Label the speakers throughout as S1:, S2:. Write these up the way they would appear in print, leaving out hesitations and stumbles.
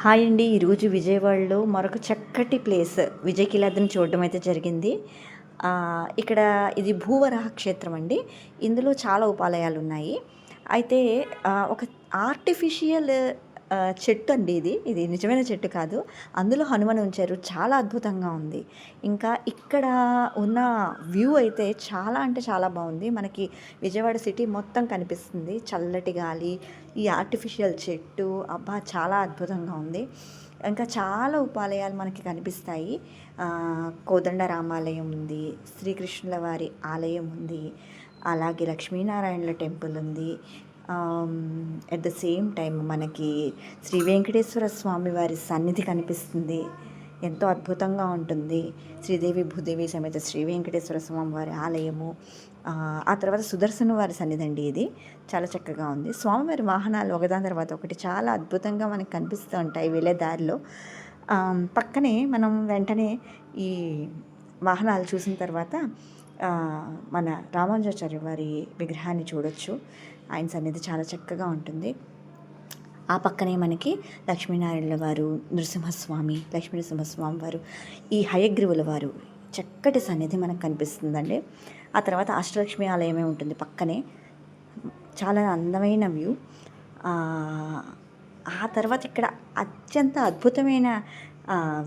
S1: Hi అండి. ఈరోజు విజయవాడలో మరొక చక్కటి ప్లేస్ విజయకిలాద్రిని చూడడం అయితే జరిగింది. ఇక్కడ ఇది భూవరాహ క్షేత్రం అండి. ఇందులో చాలా ఉపాలయాలు ఉన్నాయి. అయితే ఒక ఆర్టిఫిషియల్ చెట్టు అండి ఇది. ఇది నిజమైన చెట్టు కాదు. అందులో హనుమని ఉంచారు. చాలా అద్భుతంగా ఉంది. ఇంకా ఇక్కడ ఉన్న వ్యూ అయితే చాలా అంటే చాలా బాగుంది. మనకి విజయవాడ సిటీ మొత్తం కనిపిస్తుంది. చల్లటి గాలి, ఈ ఆర్టిఫిషియల్ చెట్టు, అబ్బా! చాలా అద్భుతంగా ఉంది. ఇంకా చాలా ఉపాలయాలు మనకి కనిపిస్తాయి. కోదండ రామాలయం ఉంది, శ్రీకృష్ణుల వారి ఆలయం ఉంది, అలాగే లక్ష్మీనారాయణుల టెంపుల్ ఉంది. ఎట్ ద సేమ్ టైం మనకి శ్రీ వెంకటేశ్వర స్వామి వారి సన్నిధి కనిపిస్తుంది. ఎంతో అద్భుతంగా ఉంటుంది. శ్రీదేవి భూదేవి సమేత శ్రీ వెంకటేశ్వర స్వామి వారి ఆలయము. ఆ తర్వాత సుదర్శన వారి సన్నిధి అండి. ఇది చాలా చక్కగా ఉంది. స్వామివారి వాహనాలు ఒకదాని తర్వాత ఒకటి చాలా అద్భుతంగా మనకు కనిపిస్తూ ఉంటాయి వెళ్ళే దారిలో. పక్కనే మనం వెంటనే ఈ వాహనాలు చూసిన తర్వాత మన రామానుజాచార్య వారి విగ్రహాన్ని చూడొచ్చు. ఆయన సన్నిధి చాలా చక్కగా ఉంటుంది. ఆ పక్కనే మనకి లక్ష్మీనారాయణుల వారు, నృసింహస్వామి, లక్ష్మీ నృసింహస్వామి వారు, ఈ హయగ్రీవుల వారు చక్కటి సన్నిధి మనకు కనిపిస్తుందండి. ఆ తర్వాత అష్టలక్ష్మి ఆలయమే ఉంటుంది పక్కనే. చాలా అందమైన వ్యూ. ఆ తర్వాత ఇక్కడ అత్యంత అద్భుతమైన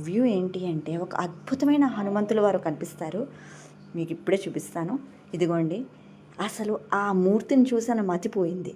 S1: వ్యూ ఏంటి అంటే, ఒక అద్భుతమైన హనుమంతుల వారు కనిపిస్తారు. మీకు ఇప్పుడే చూపిస్తాను. ఇదిగోండి, అసలు ఆ మూర్తిని చూసి మతిపోయింది.